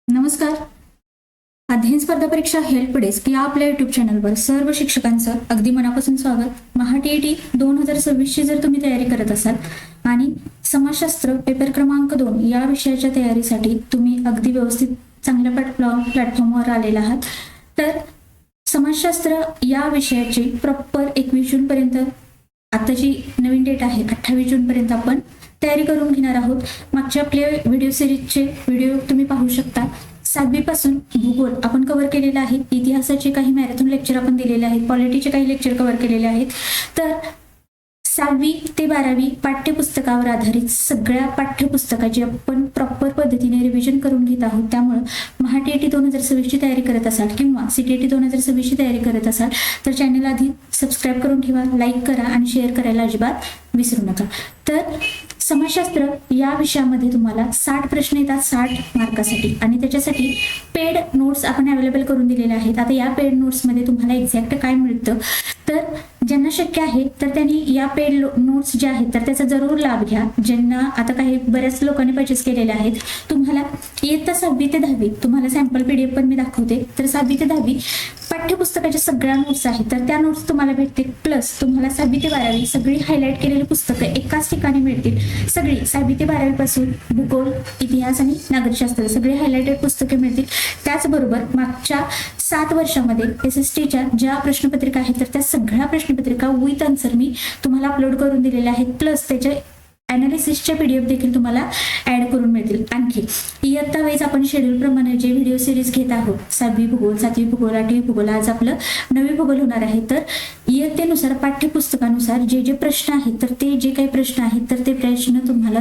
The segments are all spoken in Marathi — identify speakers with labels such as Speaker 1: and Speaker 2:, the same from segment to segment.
Speaker 1: नमस्कार. अध्ययन स्पर्धा परीक्षा हेल्प डेस्क या आपल्या युट्यूब चॅनलवर सर्व शिक्षकांचं अगदी मनापासून स्वागत. महाटीईटी 2026 ची जर तुम्ही तयारी करत असाल आणि समाजशास्त्र पेपर क्रमांक 2 या विषयाच्या तयारीसाठी तुम्ही अगदी व्यवस्थित चांगल्या प्लॅटफॉर्मवर आलेला आहात, तर समाजशास्त्र या विषयाची प्रॉपर 21 जून पर्यंत, आताची नवीन डेट आहे 28 जून पर्यंत आपण तयारी करून घेणार आहोत. मागच्या आपल्या व्हिडिओ सिरीजचे व्हिडिओ तुम्ही पाहू शकता. 7वी पासून भूगोल आपण कव्हर केलेला आहे, इतिहासाचे काही मॅरेथॉन लेक्चर आपण दिलेले आहेत, पॉलिटीचे काही लेक्चर कव्हर केलेले आहेत. तर 7वी ते 12वी पाठ्यपुस्तकावर आधारित सगळ्या पाठ्यपुस्तकाची आपण प्रॉपर पद्धतीने रिव्हिजन करून घेत आहोत. त्यामुळे महाटीईटी 2026 ची तयारी करत असाल किंवा सीटीईटी 2026 ची तयारी करत असाल तर चॅनल आधी सबस्क्राईब करून ठेवा, लाईक करा आणि शेअर करायला अजिबात विसरू नका. तर समाजशास्त्र या विषयामध्ये तुम्हाला 60 प्रश्न येतात 60 मार्कासाठी, आणि त्याच्यासाठी पेड नोट्स आपण अवेलेबल करून दिलेले आहेत. आता या पेड नोट्समध्ये तुम्हाला एक्झॅक्ट काय मिळतं, तर ज्यांना शक्य आहे तर त्यांनी या पेड नोट्स ज्या आहेत तर त्याचा जरूर लाभ घ्या. ज्यांना आता काही बऱ्याच लोकांनी परचेस केलेले आहेत, तुम्हाला इयत्ता 6वी ते 10वी तुम्हाला सॅम्पल पीडीएफ पण मी दाखवते. तर 6वी ते 10वी पाठ्यपुस्तकाच्या सगळ्या नोट्स आहेत तर त्या नोट्स तुम्हाला भेटतील. प्लस तुम्हाला 6वी ते 12वी सगळी हायलाईट केलेली पुस्तकं एकाच ठिकाणी मिळतील. सगळी 6वी ते 12वी पासून भूगोल, इतिहास आणि नागरिकशास्त्र सगळी हायलाइटेड पुस्तके मिळतील. त्याचबरोबर मागच्या 7 वर्षामध्ये SSTच्या ज्या प्रश्नपत्रिका आहेत तर त्या सगळ्या प्रश्नपत्रिका विथ आन्सर मी तुम्हाला अपलोड करून दिलेल्या आहेत. प्लस त्याच्या अनालिसिसच्या पीडीएफ देखील तुम्हाला ऍड करून मिळतील. आणखी इयत्ता वाईज आपण शेड्यूल प्रमाणे जे व्हिडिओ सिरीज घेत आहोत, 6वी भूगोल, 7वी भूगोल, 8वी भूगोल, आज आपलं 9वी भूगोल होणार आहे. तर इयत्तेनुसार पाठ्यपुस्तकानुसार जे जे प्रश्न आहेत तर ते जे काही प्रश्न आहेत तर ते प्रश्न तुम्हाला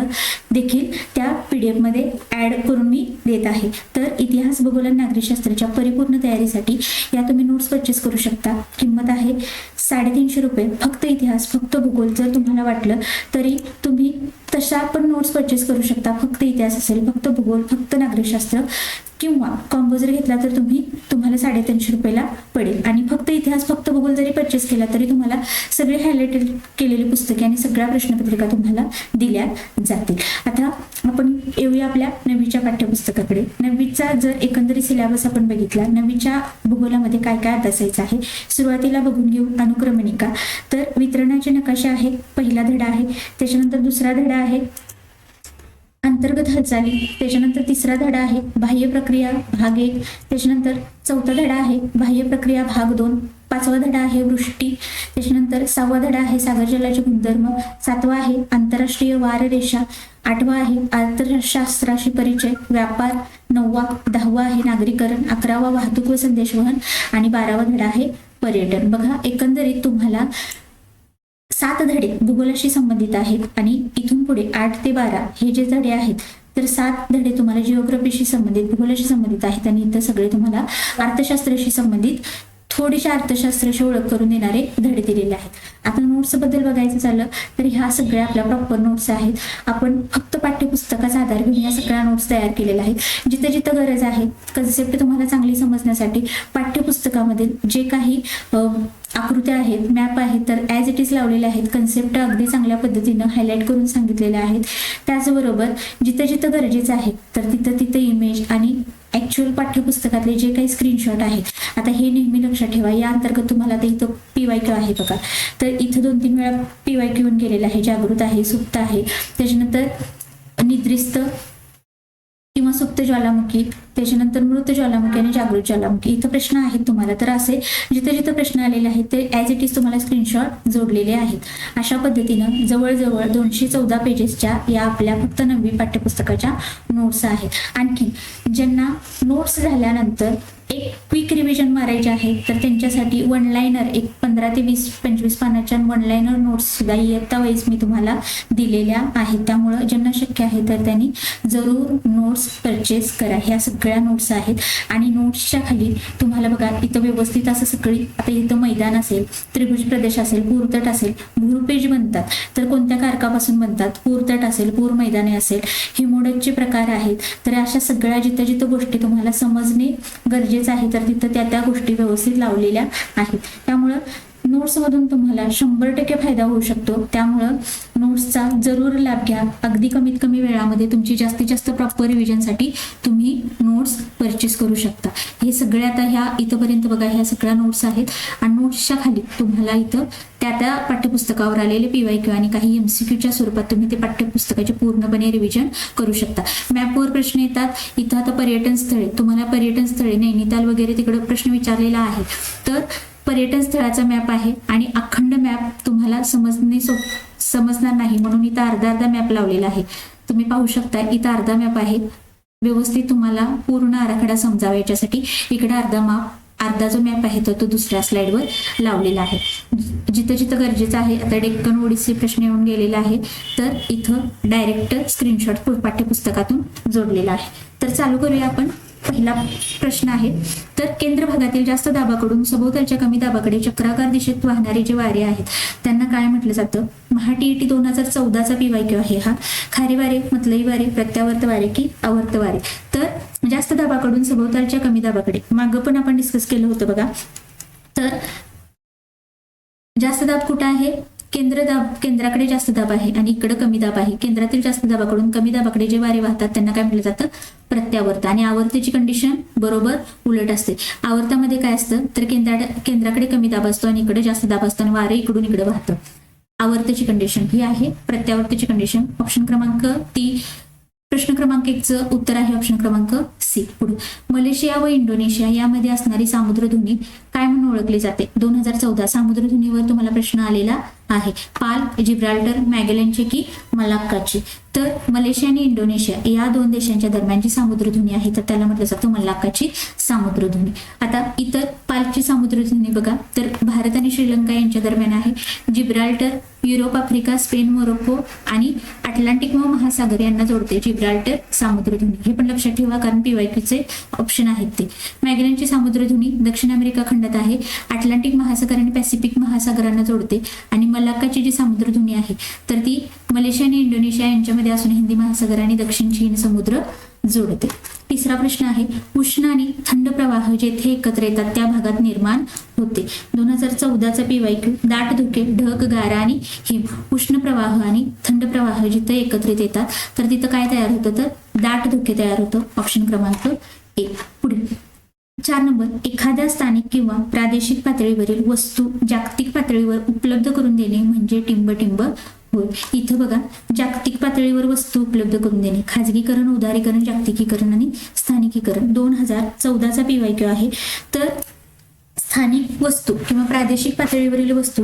Speaker 1: देखील त्या पीडीएफ मध्ये ऍड करून मी देत आहे. तर इतिहास, भूगोल आणि नागरिकशास्त्राच्या परिपूर्ण तयारीसाठी या तुम्ही नोट्स परचेस करू शकता. किंमत आहे 350 रुपये. फक्त इतिहास, फक्त भूगोल जर तुम्हाला वाटलं तरी तुम्ही तशा पण नोट्स परचेस करू शकता. फक्त इतिहास असेल, फक्त भूगोल, फक्त नागरिकशास्त्र, किंवा कॉम्बो जर घेतला तर तुम्हाला 350 रुपयाला पडेल. आणि फक्त इतिहास, फक्त भूगोल जरी परचेस केला तरी तुम्हाला सगळे हायलाइटेड केलेली पुस्तके आणि सगळ्या प्रश्नपत्रिका तुम्हाला दिल्या जातील. आता आपण येऊया आपल्या 9वीच्या पाठ्यपुस्तकाकडे. 9वीचा जर एकंदरीत सिलेबस आपण बघितला, 9वीच्या भूगोलामध्ये काय काय अभ्यासायचं आहे सुरुवातीला बघून घेऊ. अनुक्रमणिका, तर वितरणाचे नकाशे आहे, पहिला धडा आहे. त्याच्यानंतर दुसरा धडा आहे अंतर्गत हालचाली. त्याच्यानंतर तिसरा धडा आहे बाह्य प्रक्रिया भाग 1. त्याच्यानंतर चौथा धडा आहे बाह्य प्रक्रिया भाग 2. 5वा धडा आहे वृष्टी. त्याच्यानंतर 6वा धडा आहे सागर जलाचे गुणधर्म. 7वा आहे आंतरराष्ट्रीय वार रेषा. 8वा आहे अर्थशास्त्राशी परिचय, व्यापार. 9वा 10वा आहे नागरीकरण. 11वा वाहतूक व संदेशवहन आणि 12वा धडा आहे पर्यटन. बघा, एकंदरीत तुम्हाला 7 धडे भूगोलाशी संबंधित आहेत आणि इथून पुढे 8 ते 12 हे जे धडे आहेत तर 7 धडे तुम्हाला जिओग्राफीशी संबंधित, भूगोलाशी संबंधित आहेत. आणि इथं सगळे तुम्हाला अर्थशास्त्राशी संबंधित, थोडीशा अर्थशास्त्राची ओळख करून देणारे धडे दिलेले आहेत. आता नोट्स बद्दल बघायचं झालं तर ह्या सगळ्या आपल्या प्रॉपर नोट्स आहेत. आपण फक्त पाठ्यपुस्तकाचा आधार घेऊन या सगळ्या नोट्स तयार केलेल्या आहेत. जिथे जिथं गरज आहे, कन्सेप्ट तुम्हाला चांगली समजण्यासाठी पाठ्यपुस्तकामध्ये जे काही आकृत्या आहेत, मॅप आहेत तर ॲज इट इज लावलेले आहेत. कन्सेप्ट अगदी चांगल्या पद्धतीनं हायलाईट करून सांगितलेले आहेत. त्याचबरोबर जिथं जिथं गरजेचं आहे तर तिथं तिथं इमेज आणि ऍक्च्युअल पाठ्यपुस्तकातले जे काही स्क्रीनशॉट आहेत, आता हे नेहमी लक्षात ठेवा. या अंतर्गत तुम्हाला ते इथं PYQ आहे बघा, तर इथं 2-3 वेळा PYQ येऊन गेलेला आहे. जागृत आहे, सुप्त आहे, त्याच्यानंतर निद्रिस्त किंवा सुप्त ज्वालामुखी, त्याच्यानंतर मृत ज्वालामुखी आणि जागृत ज्वालामुखी. इथं प्रश्न आहेत तुम्हाला, तर असे जिथे जिथे प्रश्न आलेले आहेत ते ॲज इट इज तुम्हाला स्क्रीनशॉट जोडलेले आहेत. अशा पद्धतीनं जवळजवळ 214 पेजेसच्या या आपल्या फक्त 9वी पाठ्यपुस्तकाच्या नोट्स आहेत. आणखी ज्यांना नोट्स झाल्यानंतर एक क्विक रिव्हिजन मारायचे आहे तर त्यांच्यासाठी वन लाईनर, एक 15 ते 20-25 पानाच्या वन लाईनर नोट्स सुद्धा इयत्ता वाईज मी तुम्हाला दिलेल्या आहेत. त्यामुळं ज्यांना शक्य आहे तर त्यांनी जरूर नोट्स परचेस करा. ह्या सगळ्या नोट्स आहेत. आणि नोट्सच्या खाली तुम्हाला बघा इथं व्यवस्थित असं सगळी, आता इथं मैदान असेल, त्रिभुज प्रदेश असेल, पूरतट असेल, भूरुपेज बनतात तर कोणत्या कारकापासून बनतात, पूरतट असेल, पूर मैदाने असेल, हिमोडकचे प्रकार आहेत. तर अशा सगळ्या जिथं जिथं गोष्टी तुम्हाला समजणे गरजेचं आहे तर तिथं त्या गोष्टी व्यवस्थित लावलेल्या आहेत. त्यामुळं नोट्समधून तुम्हाला 100% फायदा होऊ शकतो. त्यामुळं नोट्सचा जरूर लाभ घ्या. अगदी कमीत कमी वेळामध्ये तुमची जास्तीत जास्त प्रॉपर रिव्हिजनसाठी तुम्ही नोट्स नोट्स परचेस करू शकता. हे सगळे आता ह्या इथंपर्यंत बघा, ह्या सगळ्या नोट्स आहेत आणि नोट्सच्या खाली तुम्हाला इथं त्या पाठ्यपुस्तकावर आलेले PYQ आणि काही MCQच्या स्वरूपात तुम्ही ते पाठ्यपुस्तकाचे पूर्णपणे रिव्हिजन करू शकता. मॅपवर प्रश्न येतात. इथं आता पर्यटन स्थळे, तुम्हाला पर्यटन स्थळे नैनिताल वगैरे तिकडे प्रश्न विचारलेला आहे. तर पर्यटन स्थळाचा मॅप आहे आणि अखंड मॅप तुम्हाला समजणार नाही म्हणून इथं अर्धा मॅप लावलेला आहे. तुम्ही पाहू शकता इथं अर्धा मॅप आहे. व्यवस्थित तुम्हाला पूर्ण आराखडा समजावा याच्यासाठी इकडे अर्धा जो मॅप आहे तो दुसऱ्या स्लाइडवर लावलेला आहे. जिथं जिथं गरजेचं आहे. आता डेक्कन ओडिसी प्रश्न येऊन गेलेला आहे, तर इथं डायरेक्ट स्क्रीनशॉट पाठ्यपुस्तकातून जोडलेला आहे. तर चालू करूया आपण. पहिला प्रश्न आहे, तर केंद्र भागातील जास्त दाबाकडून सभोवतालच्या कमी दाबाकडे चक्राकार दिशेत वाहणारे जे वारे आहेत त्यांना काय म्हटलं जातं? TET 2014चा PYQ आहे हा. खारी वारे, मतलई वारे, प्रत्यावर्त वारे की आवर्त वारे. तर जास्त दाबाकडून सभोवतालच्या कमी दाबाकडे मागं पण आपण डिस्कस केलं होतं बघा. तर जास्त दाब कुठं आहे? केंद्राकडे जास्त दाब आहे आणि इकडे कमी दाब आहे. केंद्रातील जास्त दाबाकडून कमी दाबाकडे जे वारे वाहतात त्यांना काय म्हटलं जातं? प्रत्यावर्त. आणि आवर्तीची कंडिशन बरोबर उलट असते. आवर्तामध्ये काय असतं तर केंद्राकडे कमी दाब असतो आणि इकडे जास्त दाब असतो आणि वारे इकडून इकडे वाहतं. आवर्तीची कंडिशन ही आहे प्रत्यावर्तीची कंडिशन. ऑप्शन क्रमांक 3, प्रश्न क्रमांक 1चं उत्तर आहे ऑप्शन क्रमांक C. पुढे मलेशिया व इंडोनेशिया यामध्ये असणारी सामुद्रधुनी काय म्हणून ओळखली जाते? 2014 सामुद्रधुनीवर तुम्हाला प्रश्न आलेला आहे. पाल, जिब्राल्टर, मॅगेलनची की मलाक्काची. तर मलेशिया आणि इंडोनेशिया या दोन देशांच्या दरम्यान जी सामुद्रधुनी आहे तर त्याला म्हटलं जातं मलाक्काची सामुद्रधुनी. आता इतर पालची सामुद्रधुनी बघा, तर भारत आणि श्रीलंका यांच्या दरम्यान आहे. Gibraltar Europe, Africa, Spain, Morocco आणि अटलांटिक महासागर यांना जोडते जिब्राल्टर सामुद्रधुनी. हे पण लक्षात ठेवा कारण PYQचे ऑप्शन आहेत ते. मॅगेलनची सामुद्रधुनी दक्षिण अमेरिका खंडात आहे. अटलांटिक महासागर आणि पॅसिफिक महासागरांना जोडते. आणि मलाक्काची जी सामुद्रधुनी आहे तर ती मलेशिया आणि इंडोनेशिया यांच्यामध्ये असून हिंदी महासागर आणि दक्षिण चीन समुद्र जोडते. तिसरा प्रश्न आहे, उष्ण आणि थंड प्रवाह जेथे एकत्र येतात त्या भागात निर्माण होते. 2014चा PYQ दाट धुके, ढग, गारा आणि हिम. उष्ण प्रवाह आणि थंड प्रवाह जिथे एकत्रित येतात तर तिथं काय तयार होतं? तर दाट धुके तयार होतं. ऑप्शन क्रमांक 1. पुढे 4 नंबर, एखाद्या स्थानिक किंवा प्रादेशिक पातळीवरील वस्तू जागतिक पातळीवर उपलब्ध करून देणे म्हणजे टिंब होय. इथं बघा जागतिक पातळीवर वस्तू उपलब्ध करून देणे, खाजगीकरण, उदारीकरण, जागतिकीकरण आणि स्थानिकीकरण 2014चा PYQ आहे. तर स्थानिक वस्तू किंवा प्रादेशिक पातळीवरील वस्तू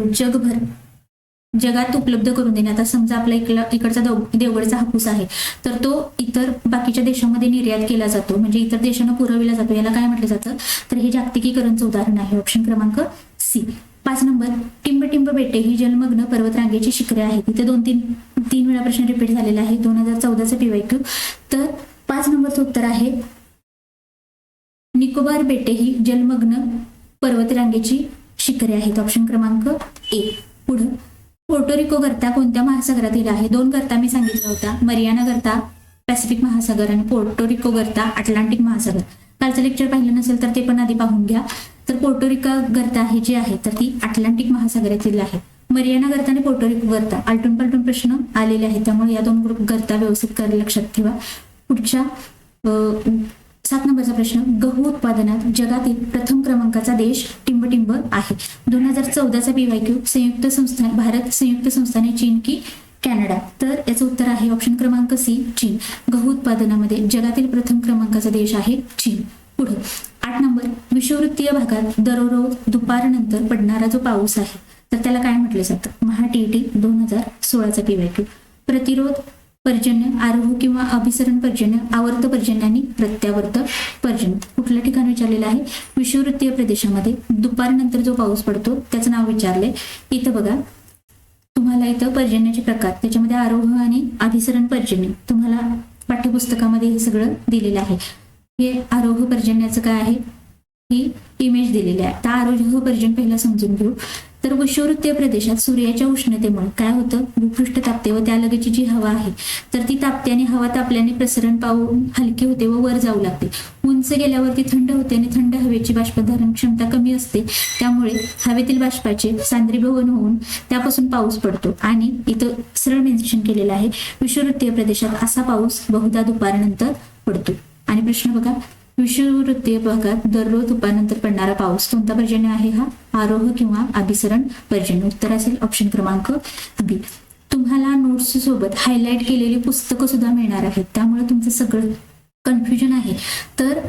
Speaker 1: जगात उपलब्ध करून देणे. आता समजा आपला इकडचा देवगडचा हापूस आहे तर तो इतर बाकीच्या देशांमध्ये निर्यात केला जातो म्हणजे इतर देशांना पुरविला जातो. याला काय म्हटलं जातं? तर हे जागतिकीकरणचं उदाहरण आहे. ऑप्शन क्रमांक C. 5 नंबर, टिंब बेटे ही जलमग्न पर्वतरांगेची शिखरे आहेत. इथे 2-3 वेळा प्रश्न रिपीट झालेला आहे 2014चा PYQ. तर 5 नंबरचं उत्तर आहे निकोबार बेटे ही जलमग्न पर्वतरांगेची शिखरे आहेत. ऑप्शन क्रमांक A. पुढे पोर्टोरिको गर्ता कोणत्या महासागरातील आहे? 2 गर्ता मी सांगितला होता, मरियाना गर्ता पॅसिफिक महासागर आणि पोर्टोरिको गर्ता अटलांटिक महासागर. कालचं लेक्चर पाहिलं नसेल तर ते पण आधी पाहून घ्या. तर पोर्टोरिको गर्ता ही जी आहे तर ती अटलांटिक महासागरातील आहे. मरियाना गर्ता आणि पोर्टोरिको गर्ता आलटून पालटून प्रश्न आलेले आहेत त्यामुळे या 2 गर्ता व्यवस्थित करायला लक्षात ठेवा. पुढच्या 7 नंबरचा प्रश्न, गहू उत्पादनात जगातील प्रथम क्रमांकाचा देश टिंब आहे. 2014चा PYQ संयुक्त संस्थान भारत, संयुक्त संस्थाने चीन की कॅनडा. तर याचं उत्तर आहे ऑप्शन क्रमांक C. चीन. गहू उत्पादनामध्ये जगातील प्रथम क्रमांकाचा देश आहे चीन. पुढे 8 नंबर, विषुववृत्तीय भागात दररोज दुपारनंतर पडणारा जो पाऊस आहे तर त्याला काय म्हटलं जातं? TET 2016चा PYQ. प्रतिरोध पर्जन्य, आरोह किंवा अभिसरण पर्जन्य, आवर्त पर्जन्य आणि प्रत्यावर्त पर्जन्य. कुठल्या ठिकाणी विचारलेलं आहे? विषुववृत्तीय प्रदेशामध्ये दुपारनंतर जो पाऊस पडतो त्याचं नाव विचारलंय. इथं बघा तुम्हाला इथं पर्जन्याचे प्रकार, त्याच्यामध्ये आरोह आणि अभिसरण पर्जन्य तुम्हाला पाठ्यपुस्तकामध्ये हे सगळं दिलेलं आहे. हे आरोह पर्जन्याचं काय आहे ही इमेज दिलेली आहे. तर आरोह पर्जन्य पहिला समजून घेऊ. तर विषुववृत्तीय प्रदेशात सूर्याच्या उष्णतेमुळे काय होतं? भूपृष्ठ तापते व त्यालगतची जी हवा आहे तर ती तापते आणि हवा तापल्याने प्रसरण पावून हलकी होते व वर जाऊ लागते. उंच गेल्यावरती थंड होते आणि थंड हवेची बाष्पधारण क्षमता कमी असते त्यामुळे हवेतील बाष्पाचे सांद्रीभवन होऊन त्यापासून पाऊस पडतो. आणि इथं सरळ मेन्शन केलेलं आहे विषुववृत्तीय प्रदेशात असा पाऊस बहुधा दुपारनंतर पडतो. आणि प्रश्न बघा, विषुववृत्तीय भागात दररोज दुपारनंतर पडणारा पाऊस कोणता पर्जन्य आहे? हा आरोह किंवा अभिसरण पर्जन्य. उत्तर असेल ऑप्शन क्रमांक बी. तुम्हाला नोट्स सोबत हायलाइट केलेली पुस्तकं सुद्धा मिळणार आहेत, त्यामुळे तुमचं सगळं कन्फ्युजन आहे तर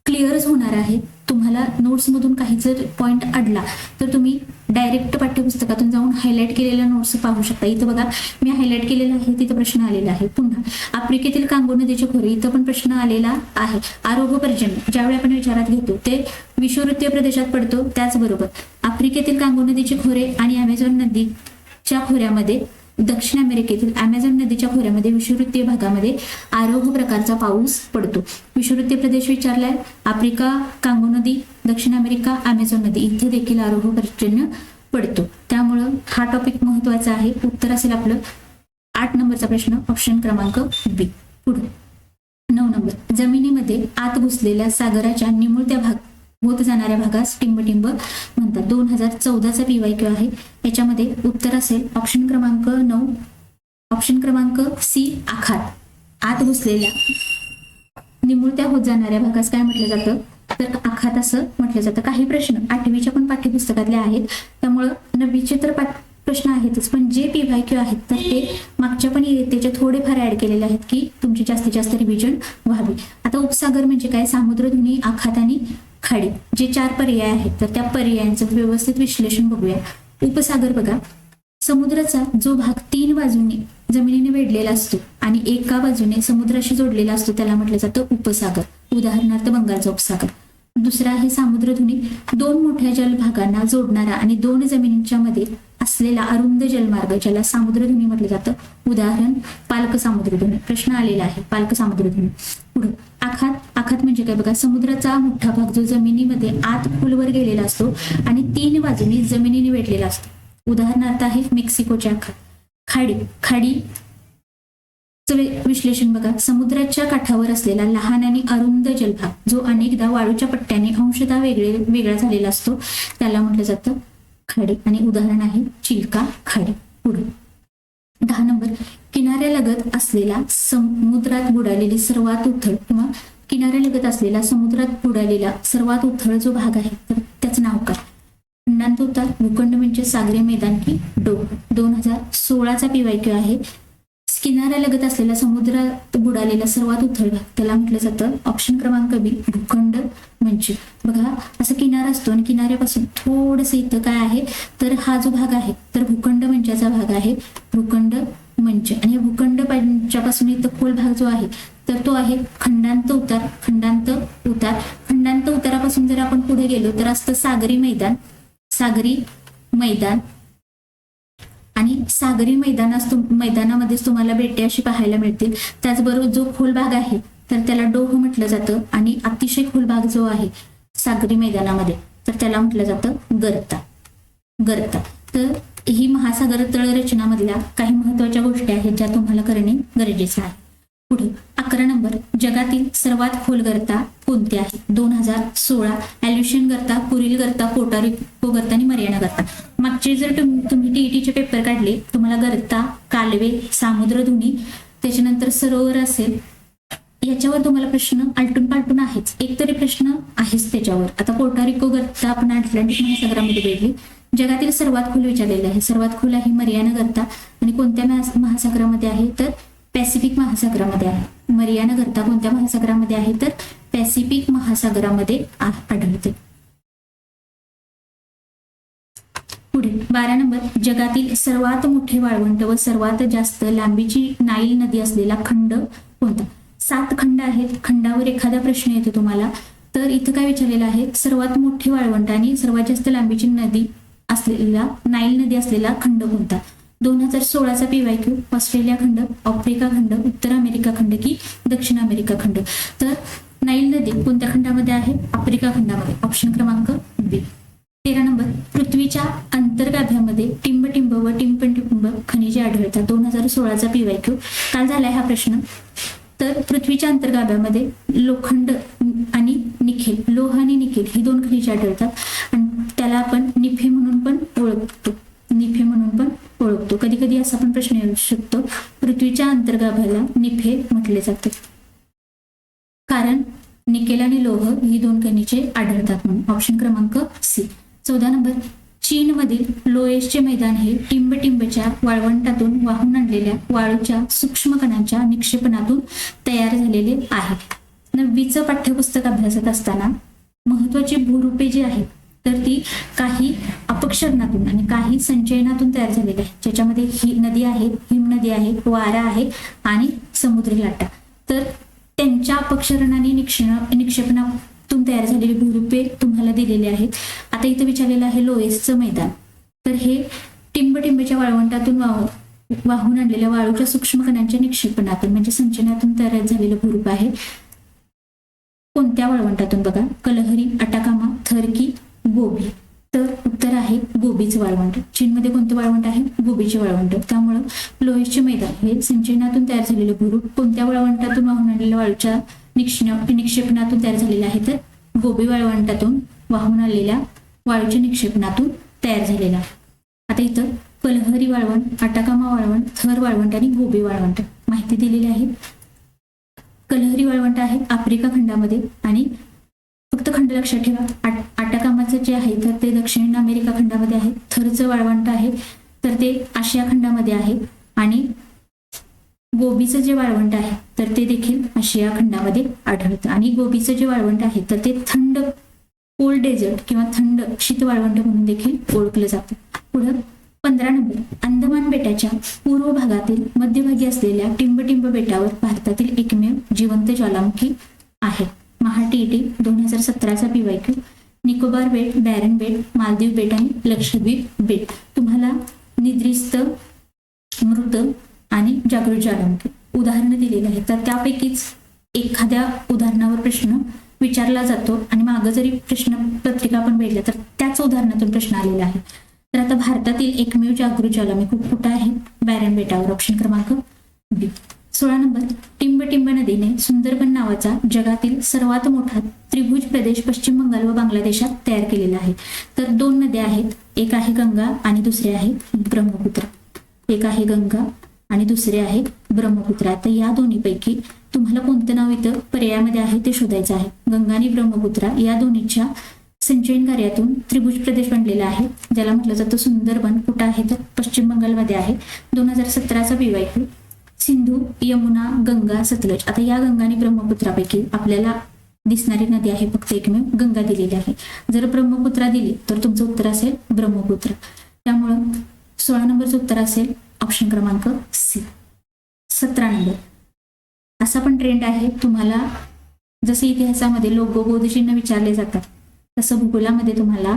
Speaker 1: क्लिअरच होणार आहे. तुम्हाला नोट्समधून काही जर पॉईंट अडला तर तुम्ही डायरेक्ट पाठ्यपुस्तकातून जाऊन हायलाइट केलेल्या नोट्स पाहू शकता. इथं बघा मी हायलाइट केलेलं आहे, तिथं प्रश्न आलेला आहे. पुन्हा आफ्रिकेतील कांगो नदीचे खोरे, इथं पण प्रश्न आलेला आहे. आरोह पर्जन्य ज्यावेळी आपण विचारात घेतो ते विषुववृत्तीय प्रदेशात पडतो, त्याचबरोबर आफ्रिकेतील कांगो नदीचे खोरे आणि अमेझॉन नदीच्या खोऱ्यामध्ये, दक्षिण अमेरिकेतील अमेझॉन नदीच्या खोऱ्यामध्ये विषुववृत्तीय भागामध्ये आरोह प्रकारचा पाऊस पडतो. विषुववृत्तीय प्रदेश विचारलाय, आफ्रिका, कांगो नदी, दक्षिण अमेरिका, अमेझॉन नदी, इथे देखील आरोह पर्जन्य पडतो. त्यामुळं हा टॉपिक महत्वाचा आहे. उत्तर असेल आपलं 8 नंबरचा प्रश्न ऑप्शन क्रमांक बी. पुढे 9 नंबर, जमिनीमध्ये आत घुसलेल्या सागराच्या निमुळत्या भाग होत जाणाऱ्या भागास टिंबटिंब म्हणतात. 2014चा PYQ आहे. याच्यामध्ये उत्तर असेल ऑप्शन क्रमांक 9, ऑप्शन क्रमांक सी, आखात. आत घुसलेल्या निमुळत्या होत जाणाऱ्या भागास काय म्हटलं जातं? तर आखात असं म्हटलं जातं. काही प्रश्न 8वीच्या पण पाठ्यपुस्तकातले आहेत, त्यामुळं 9वीचे तर प्रश्न आहेतच, पण जे PYQ आहेत तर ते मागच्या पण त्याचे थोडेफार ऍड केलेले आहेत की तुमची जास्तीत जास्त रिव्हिजन व्हावी. आता उपसागर म्हणजे काय? सामुद्रधुनी, आखात आणि खाडी, जे 4 पर्याय आहेत तर त्या पर्यायांचं व्यवस्थित विश्लेषण बघूया. उपसागर बघा, समुद्राचा जो भाग 3 बाजूने जमिनीने वेढलेला असतो आणि एका बाजूने समुद्राशी जोडलेला असतो त्याला म्हटलं जातं उपसागर. उदाहरणार्थ बंगालचा उपसागर. दुसरा आहे सामुद्रधुनी, 2 मोठ्या जलभागांना जोडणारा आणि 2 जमिनींच्या मध्ये असलेला अरुंद जलमार्ग ज्याला सामुद्रधुनी म्हटलं जातं. उदाहरण पालक सामुद्रधुनी. प्रश्न आलेला आहे पालक सामुद्रधुनी. पुढे आखात. आखात म्हणजे काय बघा, समुद्राचा मोठा भाग जो जमिनीमध्ये आत खोलवर गेलेला असतो आणि 3 बाजूनी जमिनीने वेढलेला असतो. उदाहरणार्थ आहे मेक्सिकोच्या आखात. खाडी. खाडी विश्लेषण बघा, समुद्राच्या काठावर असलेला लहान आणि अरुंद जलभाग जो अनेकदा वाळूच्या पट्ट्याने अंशतः वेगळा झालेला असतो त्याला म्हटलं जातं खाडी. आणि उदाहरण आहे चिल्का खाडी. पुढे 10 नंबर, किनाऱ्यालगत असलेला समुद्रात बुडालेली सर्वात उथळ किंवा किनाऱ्यालगत असलेला समुद्रात बुडालेला सर्वात उथळ जो भाग आहे तर त्याचं नाव काय? खंडांत उतार, भूखंड म्हणजे सागरी मैदान की डोह. 2016चा PYQ आहे. किनाऱ्यालगत असलेला समुद्रात बुडालेला सर्वात उथळ भाग त्याला म्हटलं जातं ऑप्शन क्रमांक बी, भूखंड म्हणजे. बघा असं किनारा असतो आणि किनाऱ्यापासून थोडस इथं काय आहे तर हा जो भाग आहे तर भूखंड मंचाचा भाग आहे. भूखंड मंच. आणि भूखंड मंचापासून इथं खोल भाग जो आहे तर तो आहे खंडांत उतार. खंडांत उतार. खंडांत उतारापासून जर आपण पुढे गेलो तर असतं सागरी मैदान. सागरी मैदान. आणि सागरी मैदानामध्येच तुम्हाला बेटे अशी पाहायला मिळतील. त्याचबरोबर जो खोल भाग आहे तर त्याला डोह म्हटलं जातं आणि अतिशय खोल भाग जो आहे सागरी मैदानामध्ये तर त्याला म्हटलं जातं गर्ता. गर्ता. तर ही महासागर तळ रचनामधल्या काही महत्वाच्या गोष्टी आहेत ज्या तुम्हाला करणे गरजेचे आहे. पुढे 11 नंबर, जगातील सर्वात खोल गर्ता कोणते आहे? 2016 ॲल्युशन गर्ता, कुरिल गर्ता, पोर्टोरिको गर्ता आणि मरियाना गर्ता. मागचे जर तुम्ही TETचे पेपर काढले तुम्हाला गर्ता, कालवे, सामुद्रधुनी, त्याच्यानंतर सरोवर असेल याच्यावर तुम्हाला प्रश्न आलटून पालटून आहेच. एक तरी प्रश्न आहेच त्याच्यावर. आता पोर्टोरिको गर्ता आपण अटलांटिक महासागरामध्ये वेगळी. जगातील सर्वात खोल विचारलेलं आहे. सर्वात खोल आहे मरियाना गर्ता आणि कोणत्या महासागरामध्ये आहे तर पॅसिफिक महासागरामध्ये आहे. मरियाना गर्ता कोणत्या महासागरामध्ये आहे तर पॅसिफिक महासागरामध्ये आढळते. पुढे 12 नंबर, जगातील सर्वात मोठे वाळवंट व सर्वात जास्त लांबीची नाईल नदी असलेला खंड कोणता? 7 खंड आहेत. खंडावर एखादा प्रश्न येतो तुम्हाला तर इथं काय विचारलेलं आहे? सर्वात मोठी वाळवंट आणि सर्वात जास्त लांबीची नदी असलेला नाईल नदी असलेला खंड कोणता? 2016चा PYQ, ऑस्ट्रेलिया खंड, आफ्रिका खंड, उत्तर अमेरिका खंड की दक्षिण अमेरिका खंड. तर नाईल नदी कोणत्या खंडामध्ये आहे? आफ्रिका खंडामध्ये. ऑप्शन क्रमांक बी. 13 नंबर, पृथ्वीच्या अंतर्गाभ्यामध्ये टिंबटिंब व टिंबटिंब खनिजे आढळतात. 2016चा PYQ. काल झालाय हा प्रश्न. तर पृथ्वीच्या अंतर्गाभ्यामध्ये लोखंड आणि निखेल, लोह आणि निखेल ही 2 खनिजे आढळतात आणि त्याला आपण निफे म्हणून पण ओळखतो. निफे म्हणून पण ओळखतो. कधी कधी असा पण प्रश्न येऊ शकतो, पृथ्वीच्या अंतर्गाभ्याला निफे म्हटले जाते. कारण निकेल आणि लोह ही 2 खनिजे आढळतात म्हणून ऑप्शन क्रमांक सी. 14 नंबर, चीनमधील लोएसचे मैदान हे टिंबटिंबच्या वाळवंटातून वाहून आणलेल्या वाळूच्या सूक्ष्म कणांच्या निक्षेपणातून तयार झालेले आहे. 9वीचं पाठ्यपुस्तक अभ्यासत असताना महत्वाची भूरूपे जी आहेत तर ती काही अपक्षरणातून आणि काही संचयनातून तयार झालेली आहे, ज्याच्यामध्ये ही नदी आहे, हिमनदी आहे, वारा आहे आणि समुद्री लाटा. तर त्यांच्या अपक्षरण आणि निक्षेपणातून तयार झालेली भूरूपे तुम्हाला दिलेली आहेत. आता इथं विचारलेलं आहे लोएसचं मैदान, तर हे टिंबटिंबच्या वाळवंटातून वाहून आणलेल्या वाळूच्या सूक्ष्म कणांच्या निक्षेपणातून म्हणजे संचयनातून तयार झालेलं भूरूप आहे. कोणत्या वाळवंटातून? बघा, कलहरी, अटाकामा, थरकी, गोबी. तर उत्तर आहे गोबीचं वाळवंट. चीनमध्ये कोणतं वाळवंट आहे? गोबीचे वाळवंट. त्यामुळं लोएसचे मैदान हे संचयनातून तयार झालेले भूरूप कोणत्या वाळवंटातून वाहून आणलेल्या वाळूच्या निक्षेपणातून तयार झालेले आहे? तर गोबी वाळवंटातून वाहून आणलेल्या वाळूच्या निक्षेपणातून तयार झालेला आहे. आता इथं कलहरी वाळवंट, अटाकामा वाळवंट, थर वाळवंट आणि गोबी वाळवंट माहिती दिलेली आहे. कलहरी वाळवंट आहे आफ्रिका खंडामध्ये आणि फक्त खंड लक्षात ठेवा. अटाकामाचं जे आहे तर ते दक्षिण अमेरिका खंडामध्ये आहे. थरचं वाळवंट आहे तर ते आशिया खंडामध्ये आहे आणि गोबीचं जे वाळवंट आहे तर ते देखील आशिया खंडामध्ये आढळतं. आणि गोबीचं जे वाळवंट आहे तर ते थंड कोल्ड डेझर्ट किंवा थंड शीत वाळवंट म्हणून देखील ओळखलं जातं. पुढं 15 नंबर, अंदमान बेटाच्या पूर्व भागातील मध्यभागी असलेल्या टिंबटिंब बेटावर भारतातील एकमेव जिवंत ज्वालामुखी आहे. महाटीईटी 2017चा PYQ. निकोबार बेट, बॅरन बेट, मालदीव बेट आणि लक्षद्वीप बेट. तुम्हाला निद्रिस्त, मृत आणि जागृत ज्वालामुखी उदाहरणं दिलेली आहेत, तर त्यापैकीच एखाद्या उदाहरणावर प्रश्न विचारला जातो आणि मागं जरी प्रश्न पत्रिका आपण बघितल्या तर त्याच उदाहरणातून प्रश्न आलेला आहे. तर आता भारतातील एकमेव जागृत ज्वालामुखी कुठं आहे? बॅरन बेटावर. ऑप्शन क्रमांक बी. 16 नंबर, टिंबटिंब नदीने सुंदरबन नावाचा जगातील सर्वात मोठा त्रिभुज प्रदेश पश्चिम बंगाल व बांगलादेशात तयार केलेला आहे. तर 2 नद्या आहेत, एक आहे गंगा आणि दुसरी आहे ब्रह्मपुत्रा. एक आहे गंगा आणि दुसरे आहे ब्रह्मपुत्रा. तर या दोन्हीपैकी तुम्हाला कोणतं नाव इथं पर्यायामध्ये आहे ते शोधायचं आहे. गंगा आणि ब्रह्मपुत्रा या दोन्हीच्या संचयन कार्यातून त्रिभुज प्रदेश बनलेला आहे, ज्याला म्हटलं जातं सुंदरबन. कुठं आहे? तर पश्चिम बंगालमध्ये आहे. 2017चा PYQ. सिंधू, यमुना, गंगा, सतलज. आता या गंगा आणि ब्रह्मपुत्रापैकी आपल्याला दिसणारी नदी आहे फक्त एकमेव गंगा दिलेली आहे. जर ब्रह्मपुत्रा दिली तर तुमचं उत्तर असेल ब्रह्मपुत्र. त्यामुळं 16 नंबरचं उत्तर असेल ऑप्शन क्रमांक सी. 17 नंबर, असा पण ट्रेंड आहे, तुम्हाला जसे इतिहासामध्ये लोगो बोधचिन्ह विचारले जातात तसं भूगोलामध्ये तुम्हाला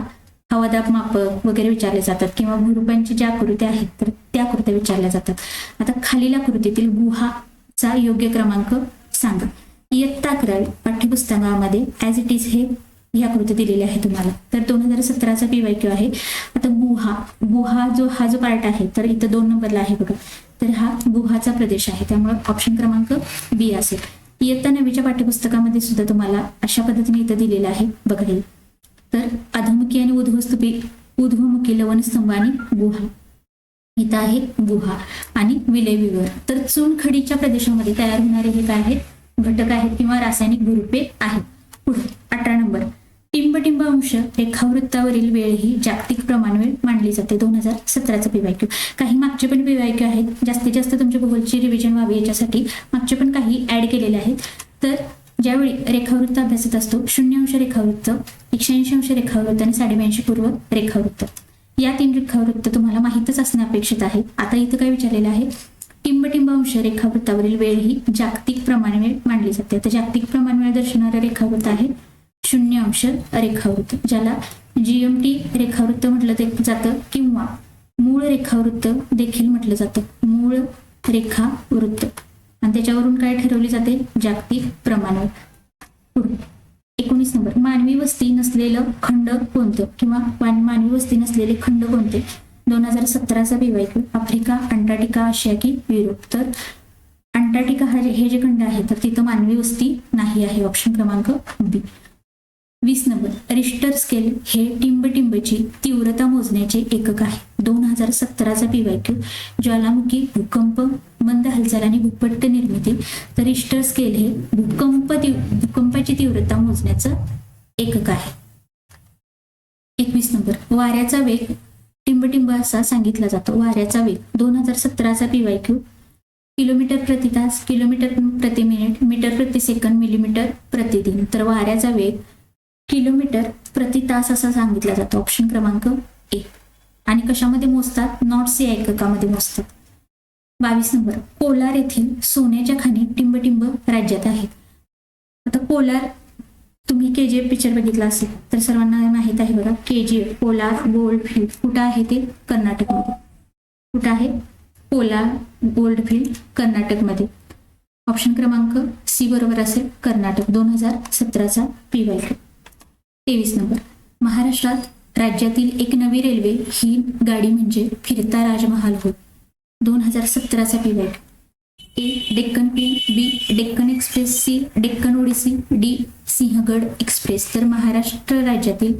Speaker 1: हवादाब मापक वगैरे विचारले जातात किंवा भूरूपांची ज्या आकृत्या आहेत तर त्या आकृत्या विचारल्या जातात. आता खालील आकृतीतील गुहाचा योग्य क्रमांक सांगा. इयत्ता 11 पाठ्यपुस्तकामध्ये ऍज इट इज ही आकृती दिलेली आहे तुम्हाला. तर 2017चा PYQ आहे. आता गुहा हा जो पार्ट आहे तर इथं 2 नंबरला आहे बघा. तर हा गुहाचा प्रदेश आहे, त्यामुळे ऑप्शन क्रमांक बी असेल. इयत्ता 9वीच्या पाठ्यपुस्तकामध्ये सुद्धा तुम्हाला अशा पद्धतीने इथं दिलेलं आहे बघा. तर अधोमुखी आणि ऊर्ध्वमुखी लवणस्तंभ आणि गुहा. इथं आहे गुहा आणि विलय विवर. तर चुनखडीच्या प्रदेशामध्ये तयार होणारे हे काय आहेत? घटक आहेत किंवा रासायनिक भूरूपे आहेत. पुढे 18 नंबर, टिंबटिंब अंश रेखावृत्तावरील वेळ ही जागतिक प्रमाणवेळ मानली जाते. 2017चा PYQ. काही मागचे पण PYQ आहेत, जास्तीत जास्त तुमच्या भूगोलची रिव्हिजन व्हावी याच्यासाठी मागचे पण काही ऍड केलेले आहेत. तर ज्यावेळी रेखावृत्त अभ्यासत असतो 0 अंश रेखावृत्त, 180 अंश रेखावृत्त आणि 82.5 पूर्व रेखावृत्त, या 3 रेखावृत्त तुम्हाला माहीतच असणे अपेक्षित आहे. आता इथं काय विचारलेलं आहे? टिंबटिंब अंश रेखावृत्तावरील वेळ ही जागतिक प्रमाणवेळ मानली जाते. तर जागतिक प्रमाणवेळ दर्शवणारं रेखावृत्त आहे 0 अंश रेखावृत्त, ज्याला GMT रेखावृत्त म्हटलं जातं किंवा मूळ रेखावृत्त देखील म्हटलं जातं. मूळ रेखावृत्त आणि त्याच्यावरून काय ठरवली जाते? जागतिक प्रमाणवेळ. पुढे 19 नंबर, मानवी वस्ती नसलेलं खंड कोणतं किंवा मानवी वस्ती नसलेले खंड कोणते? 2017चा PYQ. आफ्रिका, अंटार्क्टिका, आशिया की युरोप? तर अंटार्क्टिका हे जे खंड आहे तर तिथं मानवी वस्ती नाही आहे. ऑप्शन क्रमांक बी. 20 नंबर, रिश्टर स्केल हे टिंबटिंबची तीव्रता मोजण्याचे एकक आहे. 2017चा PYQ. ज्वालामुखी, भूकंप, मंद हालचाल आणि भूपट्ट निर्मिती. तर रिश्टर स्केल हे भूकंपाची तीव्रता मोजण्याचं एकक आहे. 21 नंबर, वाऱ्याचा वेग टिंबटिंब असा सांगितला जातो. वाऱ्याचा वेग 2017चा PYQ किलोमीटर प्रति तास, किलोमीटर प्रति मिनिट, मीटर प्रति सेकंद, मिलीमीटर प्रतिदिन. तर वाऱ्याचा वेग किलोमीटर प्रति तास असा सांगितला जातो. ऑप्शन क्रमांक ए. आणि कशामध्ये मोजतात? नॉट्स या एककामध्ये मोजतात. 22 नंबर, कोलार येथील सोन्याच्या खाणी टिंबटिंब राज्यात आहेत. आता कोलार, तुम्ही KGF पिक्चर बघितला असेल तर सर्वांना माहित आहे बघा. KGF कोलार गोल्ड फील्ड कुठं आहे? ते कर्नाटकमध्ये. कुठं आहे? कोलार गोल्ड फील्ड कर्नाटकमध्ये. ऑप्शन क्रमांक सी बरोबर असेल, कर्नाटक. 2017चा PYQ. 23 नंबर, महाराष्ट्रात राज्यातील एक नवी रेल्वे ही गाडी म्हणजे फिरता राजमहाल होय. 2017चा PYQ. A Deccan Queen, B Deccan Express, C Deccan Odyssey, D Sinhagad Express. तर महाराष्ट्र राज्यातील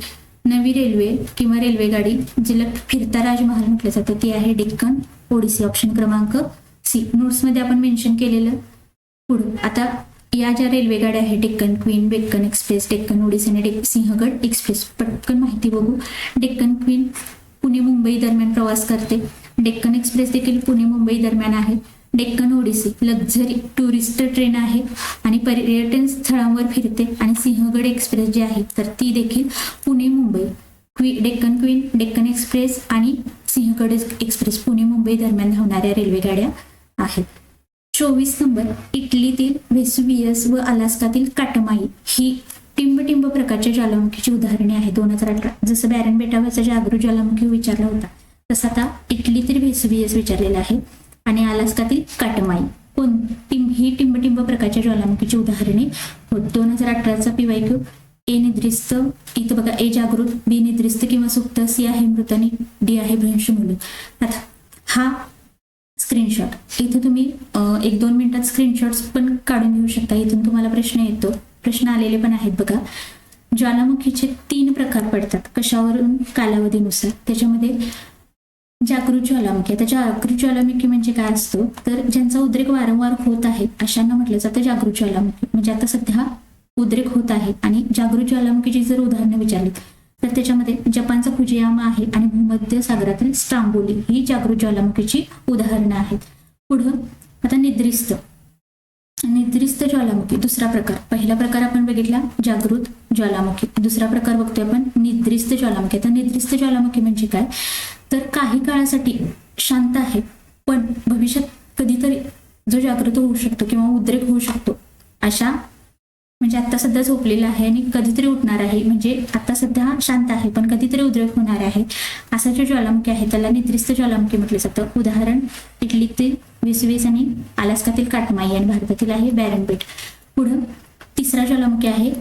Speaker 1: नवी रेल्वे किंवा रेल्वेगाडी जिला फिरता राजमहाल म्हटलं जातं ती आहे डेक्कन ओडिसी. ऑप्शन क्रमांक सी. नोट्समध्ये आपण मेन्शन केलेलं. पुढे आता या ज्या रेल्वेगाड्या आहेत डेक्कन क्वीन, डेक्कन एक्सप्रेस, डेक्कन ओडिसी आणि सिंहगड एक्सप्रेस, पटकन माहिती बघू. डेक्कन क्वीन पुणे मुंबई दरम्यान प्रवास करते. डेक्कन एक्सप्रेस देखील पुणे मुंबई दरम्यान आहे. Deccan odyssey luxury tourist train आहे आणि पर्यटन स्थळांवर फिरते. आणि सिंहगड एक्सप्रेस जी आहे तर ती देखील पुणे मुंबई, डेक्कन क्वीन, डेक्कन एक्सप्रेस आणि सिंहगड एक्सप्रेस पुणे मुंबई दरम्यान धावणाऱ्या रेल्वेगाड्या आहेत. 24 नंबर, इटलीतील व्हेसुवियस व अलास्कातील काटमाई ही टिंबटिंब प्रकारच्या ज्वालामुखीची उदाहरणे आहेत. 2018 जसं बॅरन बेटावरचा जागृत ज्वालामुखी विचारला होता तसं आता इटलीतील व्हेसुवियस विचारलेला आहे आणि अलास्कातील काटमाई ही टिंबटिंब प्रकारच्या ज्वालामुखीची उदाहरणे होत. 2018चा PYQ. ए निद्रिस्त, इथं बघा ए जागृत, बी निद्रिस्त किंवा सुप्त, सी आहे मृत आणि डी आहे भ्रंशमूलक. आता हा स्क्रीनशॉट इथे तुम्ही 1-2 मिनिटात स्क्रीनशॉट्स पण काढून घेऊ शकता. इथून तुम्हाला प्रश्न येतो, प्रश्न आलेले पण आहेत बघा. ज्वालामुखीचे 3 प्रकार पडतात. कशावरून? कालावधीनुसार. त्याच्यामध्ये जागृत ज्वालामुखी. आता जागृत ज्वालामुखी म्हणजे काय असतो तर ज्यांचा उद्रेक वारंवार होत आहे अशांना म्हटलं जातं जागृत ज्वालामुखी. म्हणजे आता सध्या उद्रेक होत आहे आणि जागृत ज्वालामुखीची जर उदाहरणं विचारली तर त्याच्यामध्ये जपानचा फुजियामा आहे आणि भूमध्य सागरातील स्ट्रांबोली ही जागृत ज्वालामुखीची उदाहरणं आहेत. पुढं आता निद्रिस्त ज्वालामुखी दुसरा प्रकार. पहिला प्रकार आपण बघितला जागृत ज्वालामुखी. दुसरा प्रकार बघतोय आपण निद्रिस्त ज्वालामुखी. आता निद्रिस्त ज्वालामुखी म्हणजे काय तर काही काळासाठी शांत आहे पण भविष्यात कधीतरी जो जागृत होऊ शकतो किंवा उद्रेक होऊ शकतो अशा, म्हणजे आता सध्या झोपलेला आहे आणि कधीतरी उठणार आहे, म्हणजे आता सध्या शांत आहे पण कधीतरी उद्रेक होणार आहे असा जो ज्वालामुखी आहे त्याला निद्रिस्त ज्वालामुखी म्हटलं जातं. उदाहरण इटलीतील व्हेसुवियस आणि अलास्कातील काटमाई आणि भारतातील आहे बॅरन बेट. पुढं तिसरा ज्वालामुखी आहे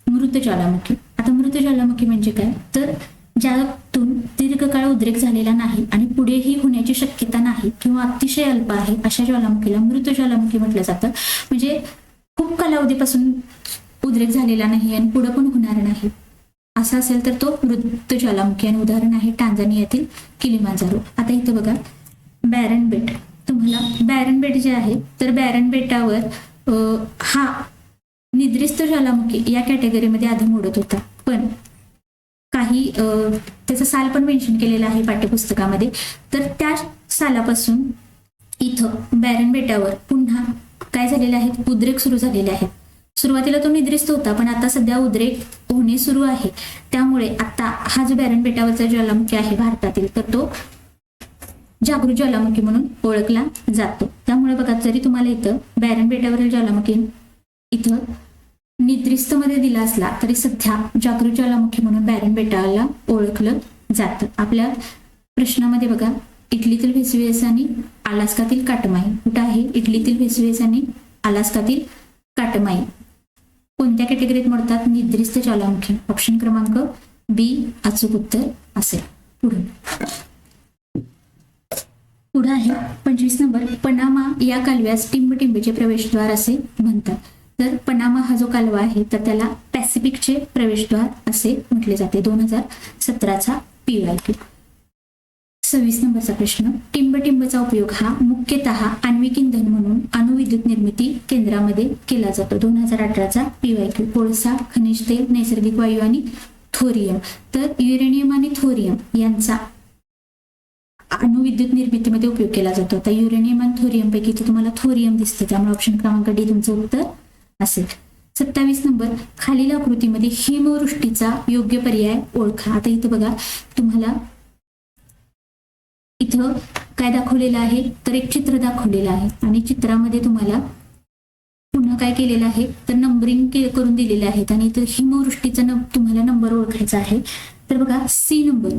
Speaker 1: मृत ज्वालामुखी. आता मृत ज्वालामुखी म्हणजे काय तर ज्यातून दीर्घकाळ उद्रेक झालेला नाही आणि पुढेही होण्याची शक्यता नाही किंवा अतिशय अल्प आहे अशा ज्वालामुखीला मृत ज्वालामुखी म्हटलं जातं. म्हणजे खूप कालावधीपासून उद्रेक झालेला नाही आणि पुढे पण होणार नाही असा असेल तर तो मृत ज्वालामुखी. आणि उदाहरण आहे टांझानियातील किलिमांजारो. आता इथं बघा बॅरन बेट. तुम्हाला बॅरन बेट जे आहे तर बॅरन बेटावर हा निद्रिस्त ज्वालामुखी या कॅटेगरीमध्ये आधी मोडत होता पण काही त्याचा साल पण मेन्शन केलेला आहे पाठ्यपुस्तकामध्ये. तर त्या सालापासून इथं बॅरन बेटावर पुन्हा काय झालेले आहेत उद्रेक सुरू झालेले आहेत. सुरुवातीला तो निद्रिस्त होता पण आता सध्या उद्रेक होणे सुरू आहे. त्यामुळे आता हा जो बॅरन बेटावरचा ज्वालामुखी आहे भारतातील तर तो जागृत ज्वालामुखी म्हणून ओळखला जातो. त्यामुळे बघा जरी तुम्हाला इथं बॅरन बेटावरील ज्वालामुखी इथं निद्रिस्त मध्ये दिला असला तरी सध्या जागृत ज्वालामुखी म्हणून बॅरन बेटाला ओळखलं जातं. आपल्या प्रश्नामध्ये बघा इटलीतील व्हेसुवियस आणि अलास्कातील काटमाई. कुठं आहे? इटलीतील व्हेसुवियस आणि अलास्कातील काटमाई कोणत्या कॅटेगरीत मोडतात? निद्रिस्त ज्वालामुखी. ऑप्शन क्रमांक बी अचूक उत्तर असेल. पुढे आहे 25 नंबर, पनामा या कालव्यास टिंबटिंबचे प्रवेशद्वार असे म्हणतात. तर पनामा हा जो कालवा आहे तर त्याला पॅसिफिकचे प्रवेशद्वार असे म्हटले जाते. 2017चा PYQ. 26 नंबरचा प्रश्न, टिंबटिंबचा उपयोग हा मुख्यतः आण्विक इंधन म्हणून अणुविद्युत निर्मिती केंद्रामध्ये केला जातो. 2018चा PYQ. कोळसा, खनिज तेल, नैसर्गिक वायू आणि थोरियम. तर युरेनियम आणि थोरियम यांचा अणुविद्युत निर्मितीमध्ये उपयोग केला जातो. आता युरेनियम आणि थोरियम पैकी इथे तुम्हाला थोरियम दिसते, त्यामुळे ऑप्शन क्रमांक डी तुमचं उत्तर असेल. 27 नंबर, खालील आकृतीमध्ये हिमवृष्टीचा योग्य पर्याय ओळखा. आता इथं बघा, तुम्हाला इथं काय दाखवलेलं आहे, तर एक चित्र दाखवलेलं आहे आणि चित्रामध्ये तुम्हाला पुन्हा काय केलेलं आहे, तर नंबरिंग करून दिलेले आहेत आणि इथं हिमवृष्टीचा तुम्हाला नंबर ओळखायचा आहे. तर बघा, सी नंबर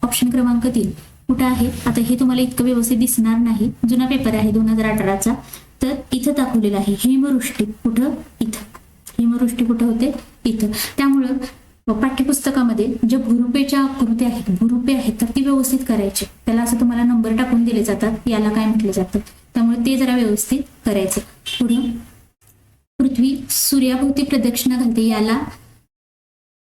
Speaker 1: ऑप्शन क्रमांक 3 कुठं आहे. आता हे तुम्हाला इतकं व्यवस्थित दिसणार नाही, जुना पेपर आहे 2018चा. तर इथं दाखवलेलं आहे हिमवृष्टी कुठं, इथं. हिमवृष्टी कुठं होते, इथं. त्यामुळं पाठ्यपुस्तकामध्ये ज्या भूरूपेच्या आकृती आहेत, भूरूपे आहेत, तर ती व्यवस्थित करायची. त्याला असं तुम्हाला नंबर टाकून दिले जातात, याला काय म्हटलं जातं, त्यामुळे ते जरा व्यवस्थित करायचं. पुढे, पृथ्वी सूर्याभोवती प्रदक्षिणा घालते याला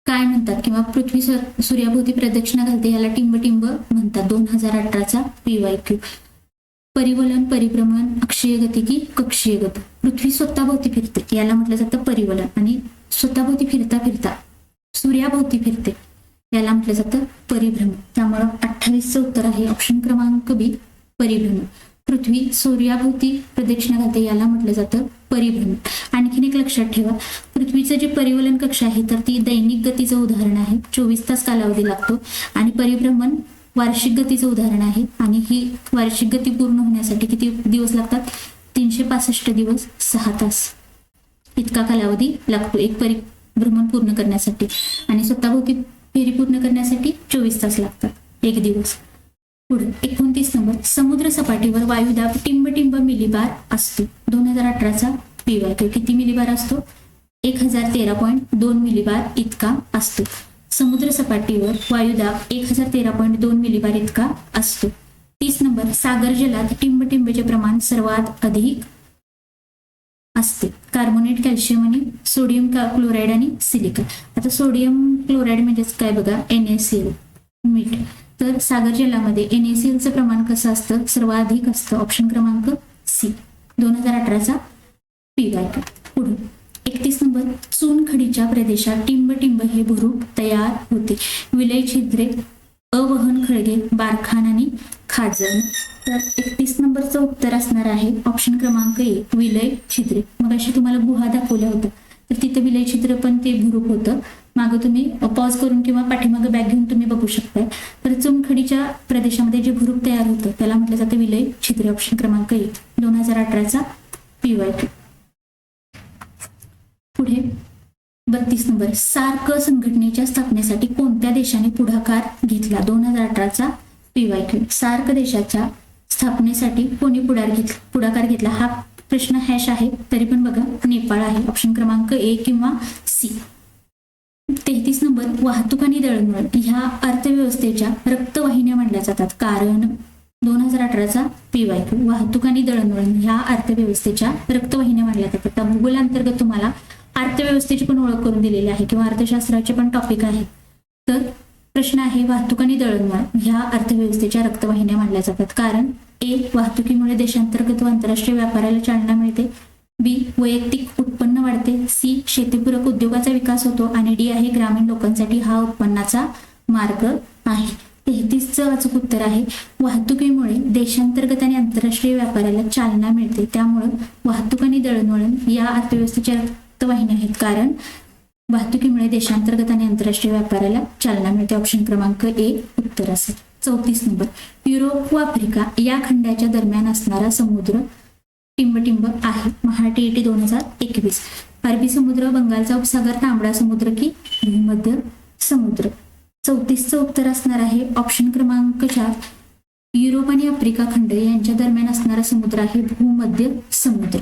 Speaker 1: काय म्हणतात, किंवा पृथ्वी सूर्याभोवती प्रदक्षिणा घालते याला टिंबटिंब म्हणतात. 2018चा PYQ. परिवलन, परिभ्रमण, अक्षीय गती की कक्षीय गती. पृथ्वी स्वतःभोवती फिरते याला म्हटलं जातं परिवलन, आणि स्वतःभोवती फिरता फिरता सूर्याभोवती फिरते याला म्हटलं जातं परिभ्रमण. त्यामुळं 28चं उत्तर आहे ऑप्शन क्रमांक बी, परिभ्रमण. पृथ्वी सूर्याभोवती प्रदक्षिणा घालते याला म्हटलं जातं परिभ्रमण. आणखीन एक लक्षात ठेवा, पृथ्वीचं जे परिवलन कक्षा आहे तर ती दैनिक गतीचं उदाहरण आहे, 24 तास कालावधी लागतो. आणि परिभ्रमण वार्षिक गतीचं उदाहरण आहे, आणि ही वार्षिक गती पूर्ण होण्यासाठी किती दिवस लागतात, 365 दिवस 6 तास इतका कालावधी लागतो एक परिभ्रमण पूर्ण करण्यासाठी. आणि स्वतःभोवती फेरी पूर्ण करण्यासाठी 24 तास लागतात, एक दिवस. पुढे 29 नंबर, समुद्र सपाटीवर वायुदाब टिंबटिंब मिलीबार असतो. 2018चा PYQ. किती मिलीबार असतो, 1013.2 मिलीबार इतका असतो. समुद्र सपाटीवर वायुदाब 1013.2 मिलीबार इतका असतो. 30 नंबर, सागर जलात टिंबटिंबचे प्रमाण सर्वात अधिक असते. कार्बोनेट, कॅल्शियम आणि सोडियम क्लोराईड आणि सिलिका. आता सोडियम क्लोराईड म्हणजेच काय बघा, NaCl, मीठ. तर सागर जलामध्ये NaClचं प्रमाण कसं असतं, सर्वाधिक असतं. ऑप्शन क्रमांक सी, 2018चा PYQ. पुढे 31 नंबर, चुनखडीच्या प्रदेशात टिंबटिंब हे भूरूप तयार होते. विलय छिद्रे, अवहन खळगे, बारखान आणि खाजण. तर 31 नंबरचं उत्तर असणार आहे ऑप्शन क्रमांक ए, विलय छिद्रे. मग अशी तुम्हाला गुहा दाखवल्या होत्या, तर तिथं विलय छिद्र पण ते भूरूप होतं. मागं तुम्ही पॉज करून किंवा पाठीमागं बॅग घेऊन तुम्ही बघू शकताय. तर चुनखडीच्या प्रदेशामध्ये जे भूरूप तयार होतं त्याला म्हटलं जातं विलय छिद्रे. ऑप्शन क्रमांक ए, 2018चा PYQ. पुढे 32 नंबर, सार्क संघटनेच्या स्थापनेसाठी कोणत्या देशाने पुढाकार घेतला. 2018चा PYQ. सार्क देशाच्या स्थापनेसाठी कोणी पुढाकार घेतला, हा प्रश्न हॅश आहे, तरी पण बघा नेपाळ आहे. ऑप्शन क्रमांक ए किंवा सी. 33 नंबर, वाहतूक आणि दळणवळण ह्या अर्थव्यवस्थेच्या रक्तवाहिन्या मानल्या जातात. कारण 2018चा PYQ. वाहतूक आणि दळणवळण ह्या अर्थव्यवस्थेच्या रक्तवाहिन्या मानल्या जातात. त्या भूगोलांतर्गत तुम्हाला अर्थव्यवस्थेची पण ओळख करून दिलेली आहे किंवा अर्थशास्त्राचे पण टॉपिक आहेत. तर प्रश्न आहे, वाहतूक आणि दळणवळण ह्या अर्थव्यवस्थेच्या रक्तवाहिन्या मानल्या जातात. कारण ए, वाहतुकीमुळे देशांतर्गत व आंतरराष्ट्रीय व्यापाराला चालना मिळते. बी, वैयक्तिक उत्पन्न वाढते. सी, शेतीपूरक उद्योगाचा विकास होतो. आणि डी आहे, ग्रामीण लोकांसाठी हा उत्पन्नाचा मार्ग आहे. 33चं अचूक उत्तर आहे, वाहतुकीमुळे देशांतर्गत आणि आंतरराष्ट्रीय व्यापाराला चालना मिळते. त्यामुळं वाहतूक आणि दळणवळण या अर्थव्यवस्थेच्या रक्तवाहिन्या आहेत. कारण वाहतुकीमुळे देशांतर्गत आणि आंतरराष्ट्रीय व्यापाराला चालना मिळते. ऑप्शन क्रमांक ए उत्तर असेल. 34 नंबर, युरोप व आफ्रिका या खंडाच्या दरम्यान असणारा समुद्र टिंबटिंब आहे. TET 2021. अरबी समुद्र, बंगालचा उपसागर, तांबडा समुद्र की भूमध्य समुद्र. 34चं उत्तर असणार आहे ऑप्शन क्रमांक 4, युरोप आणि आफ्रिका खंड यांच्या दरम्यान असणारा समुद्र आहे भूमध्य समुद्र.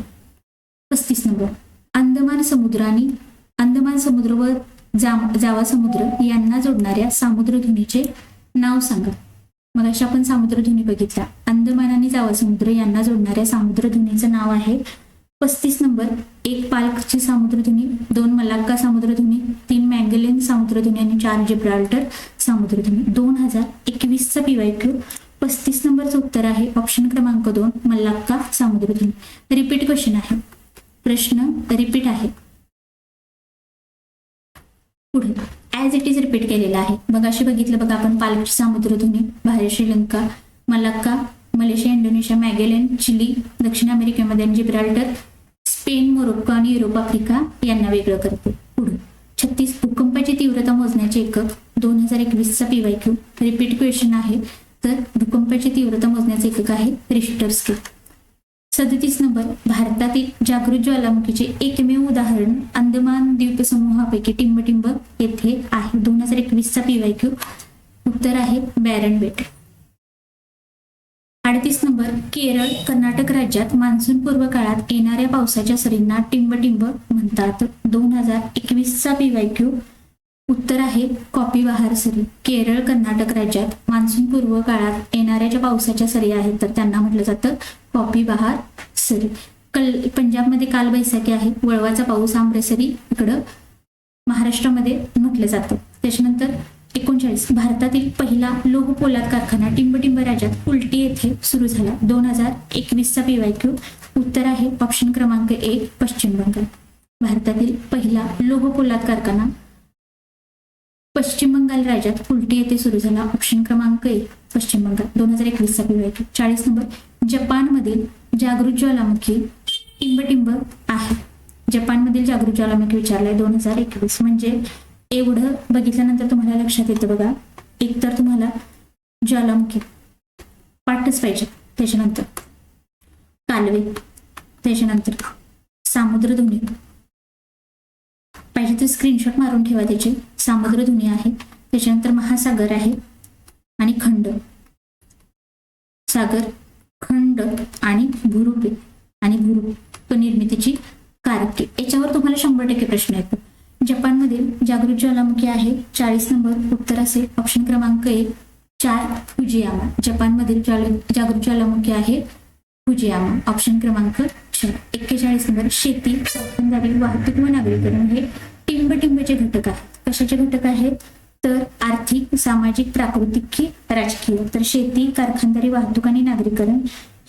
Speaker 1: 35 नंबर, अंदमान समुद्र व जावा समुद्र यांना जोडणाऱ्या सामुद्रधुनीचे नाव सांगा. मग अशा आपण सामुद्रधुनी बघितला. अंदमान आणि जावा समुद्र यांना जोडणाऱ्या सामुद्रधुनीचं नाव आहे. 35 नंबर, 1 पाल्कची सामुद्रधुनी, 2 मलाक्का सामुद्रधुनी, 3 मॅगेलन सामुद्रधुनी आणि 4 जिब्राल्टर सामुद्रधुनी. 2021चा PYQ 35 नंबरचं उत्तर आहे ऑप्शन क्रमांक 2 मल्लाक्का सामुद्रधुनी. रिपीट क्वेश्चन आहे, प्रश्न रिपीट आहे. पुढे ऍज इट इज रिपीट केलेला आहे. बघा अशी बघितलं बघा आपण पालकची सामुद्रधुनी, बाहेर Sri Lanka, Malacca, Malaysia, Indonesia, Magellan, Chile, दक्षिण अमेरिकेमध्ये आणि जिब्राल्टर, स्पेन, मोरोक्को आणि युरोप, आफ्रिका यांना वेगळं करते. पुढे 36 भूकंपाची तीव्रता मोजण्याचे एकक 2021चा PYQ. रिपीट क्वेश्चन आहे, तर भूकंपाची तीव्रता मोजण्याचे एकक आहे रिश्टर स्केल. 37 नंबर भारतातील जागृत ज्वालामुखीचे एकमेव उदाहरण अंदमान द्वीपसमूहापैकी टिंबटिंब येथे आहे. 2021चा PYQ. उत्तर आहे बॅरन बेट. 38 नंबर केरळ, कर्नाटक राज्यात मान्सूनपूर्व काळात येणाऱ्या पावसाच्या सरींना टिंबटिंब म्हणतात. 2021चा PYQ. उत्तर आहे कॉपी बहार सरी. केरळ, कर्नाटक राज्यात मान्सूनपूर्व काळात येणाऱ्या ज्या पावसाच्या सरी आहेत तर त्यांना म्हटलं जातं कॉपी बहार सरी. पंजाबमध्ये कालबैसाखी आहे. वळवाचा पाऊस आंबेसरी इकडं महाराष्ट्रामध्ये म्हटलं जातं. त्याच्यानंतर 39 भारतातील पहिला लोह पोलाद कारखाना टिंबटिंब राज्यात कुल्टी येथे सुरू झाला. 2021चा PYQ. उत्तर आहे ऑप्शन क्रमांक 1 पश्चिम बंगाल. भारतातील पहिला लोह पोलाद कारखाना पश्चिम बंगाल राज्यात कुल्टी येथे सुरू झाला. ऑप्शन क्रमांक 1 पश्चिम बंगाल. 2021चा PYQ. 40 नंबर जपानमधील जागृत ज्वालामुखी टिंबटिंब आहे. जपानमधील जागृत ज्वालामुखी विचारलाय 2021. म्हणजे एवढं बघितल्यानंतर तुम्हाला लक्षात येतं बघा, एक तर तुम्हाला ज्वालामुखी पाठच पाहिजे, त्याच्यानंतर कालवे, त्याच्यानंतर सामुद्रधुनी पाहिजे तर स्क्रीनशॉट मारून ठेवा त्याचे. सामुद्रधुनी आहे, त्याच्यानंतर महासागर आहे आणि खंड, सागर, खंड आणि भूरूपे आणि भूरूप निर्मितीची कारके. याच्यावर तुम्हाला 100% प्रश्न येतो. जपानमधील जागृत ज्वालामुखी आहे 40 नंबर. उत्तर असेल ऑप्शन क्रमांक 1 4 फुजियामा. जपानमधील जागृत ज्वालामुखी आहे फुजियामा. ऑप्शन क्रमांक 4. 41 नंबर शेती, कारखानदारी, वाहतूक व नागरीकरण हे टिंबटिंबचे घटक आहेत. कशाचे घटक आहेत तर आर्थिक, सामाजिक, प्राकृतिक की राजकीय. तर शेती, कारखानदारी, वाहतूक आणि नागरीकरण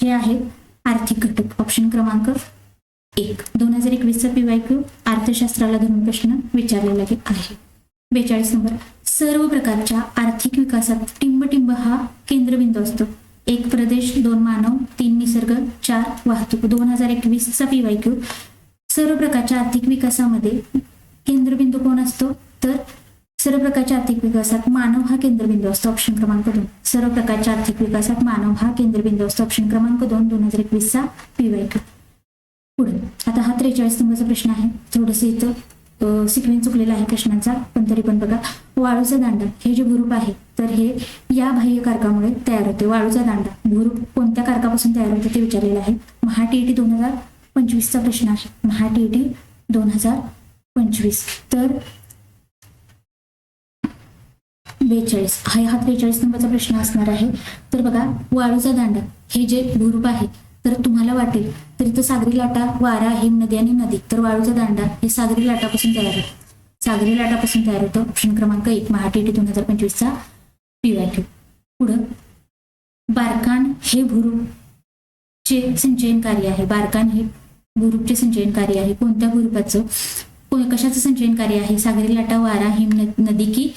Speaker 1: हे आहेत आर्थिक घटक. ऑप्शन क्रमांक 1. 2021चा PYQ अर्थशास्त्राला धरून प्रश्न विचारलेला आहे. 42 नंबर सर्व प्रकारच्या आर्थिक विकासात टिंबटिंब हा केंद्रबिंदू असतो. 1 प्रदेश, 2 मानव, 3 निसर्ग, 4 वाहतूक. 2021चा PYQ सर्व प्रकारच्या आर्थिक विकासामध्ये केंद्रबिंदू कोण असतो तर सर्व प्रकारच्या आर्थिक विकासात मानव हा केंद्रबिंदू असतो. ऑप्शन क्रमांक 2. सर्व प्रकारच्या आर्थिक विकासात मानव हा केंद्रबिंदू असतो. ऑप्शन क्रमांक 2 2021चा PYQ. पुढे आता हा 43 नंबरचा प्रश्न आहे. थोडंसं इथं सिक्वेन्स चुकलेला आहे प्रश्नांचा, पण तरी पण बघा. वाळूचा दांडा हे जे भूरूप आहे तर हे या बाह्य कारकामुळे तयार होते. वाळूचा दांडा भूरूप कोणत्या कारकापासून तयार होते ते विचारलेलं आहे. महाटीईटी 2025चा प्रश्न आहे. महाटीईटी 2025. तर 42 हा 43 नंबरचा प्रश्न असणार आहे. तर बघा वाळूचा दांडा हे जे भूरूप आहे तर तुम्हाला वाटेल तर इथं सागरी लाटा, वारा, हिमनदी आणि नदी. तर वाळूचा दांडा हे सागरी लाटापासून तयार होतं. सागरी लाटापासून तयार होतं. ऑप्शन क्रमांक 1 महाटीईटी 2025चा PYQ. पुढं बारकान हे भूरूपचे संचयन कार्य आहे. बारकान हे भूरूपचे संचयन कार्य आहे. कोणत्या भूरूपाचं, कशाचं संचयन कार्य आहे? सागरी लाटा, वारा, नदी की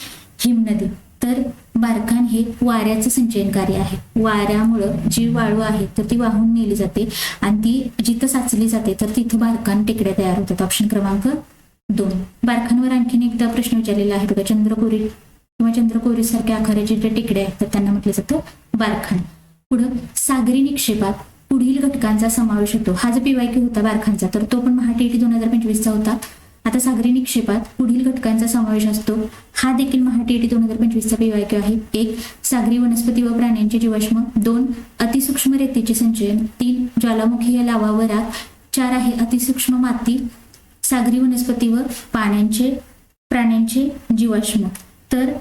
Speaker 1: हिमनदी? तर बारकान हे वाऱ्याचं संचयन कार्य आहे. वाऱ्यामुळं जी वाळू आहे तर ती वाहून नेली जाते आणि ती जिथं साचली जाते तर तिथं बारकान टेकड्या तयार होतात. ऑप्शन क्रमांक 2. बारकांवर आणखीन एकदा प्रश्न विचारलेला आहे बघा. चंद्रकोरी किंवा चंद्रकोरी सारख्या आकाराचे जे टेकड्या आहेत तर त्यांना म्हटलं जातं बारखान. पुढं सागरी निक्षेपात पुढील घटकांचा समावेश होतो. हा जो PYQ होता बारखांचा तर तो पण महाटीईटी 2025चा होता. आता सागरी निक्षेपात पुढील घटकांचा समावेश असतो. हा देखील महाटीईटी 2025चा PYQ आहे. 1 सागरी वनस्पती व प्राण्यांचे जीवाश्म, 2 अतिसूक्ष्म रेतीचे संचयन, 3 ज्वालामुखीय लावा व राख, 4 आहे अतिसूक्ष्म माती, सागरी वनस्पती व प्राण्यांचे जीवाश्म. तर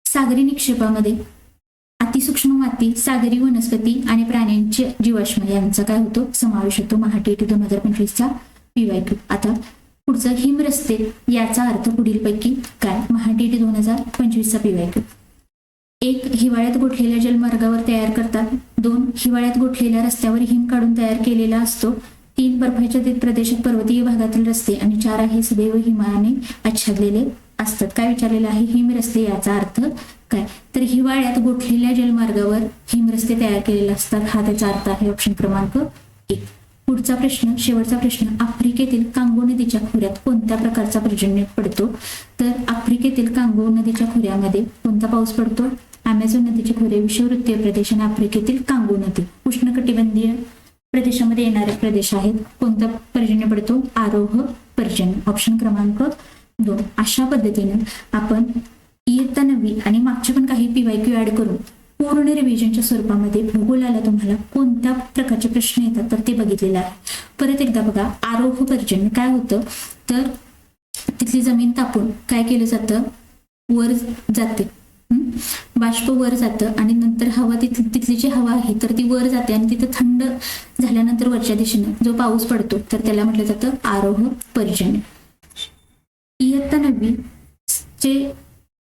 Speaker 1: सागरी निक्षेपामध्ये अतिसूक्ष्म माती, सागरी वनस्पती आणि प्राण्यांचे जीवाश्म यांचा काय होतो समावेश होतो महाटीईटी 2025चा PYQ. आता पुढचं हिमरस्ते याचा अर्थ पुढील पैकी काय? महाटीईटी 2025चा PYQ. 1. हिवाळ्यात गोठलेल्या जलमार्गावर तयार करतात. 2. हिवाळ्यात गोठलेल्या रस्त्यावर हिम काढून तयार केलेला असतो. 3. बर्फाच्छादित प्रदेशात पर्वतीय भागातील रस्ते. आणि 4 आहे सदैव हिमाने आच्छादलेले असतात. काय विचारलेलं आहे? हिमरस्ते याचा अर्थ काय? तर हिवाळ्यात गोठलेल्या जलमार्गावर हिमरस्ते तयार केलेले असतात, हा त्याचा अर्थ आहे. ऑप्शन क्रमांक 1. पुढचा प्रश्न, शेवटचा प्रश्न. आफ्रिकेतील कांगो नदीच्या खोऱ्यात कोणत्या प्रकारचा पर्जन्य पडतो? तर आफ्रिकेतील कांगो नदीच्या खोऱ्यामध्ये कोणता पाऊस पडतो? अमेझॉन नदीचे खोरे, विषुववृत्तीय प्रदेश आणि आफ्रिकेतील कांगो नदी. उष्णकटिबंधीय प्रदेशामध्ये येणारे प्रदेश आहेत. कोणता पर्जन्य पडतो? आरोह पर्जन्य. ऑप्शन क्रमांक 2. अशा पद्धतीने आपण इयत्ता 9वी आणि मागचे पण काही PYQ ऍड करून पूर्ण रिव्हिजनच्या स्वरूपामध्ये भूगोलाला तुम्हाला कोणत्या प्रकारचे प्रश्न येतात तर ते बघितलेलं आहे. परत एकदा बघा, आरोह पर्जन्य काय होतं? तर तिथली जमीन तापून काय केलं जातं? वर जाते, बाष्प वर जातं आणि नंतर हवा तिथली जी हवा आहे तर ती वर जाते आणि तिथं थंड झाल्यानंतर वरच्या दिशेने जो पाऊस पडतो तर त्याला म्हटलं जातं आरोह पर्जन्य. इयत्ता 9वी चे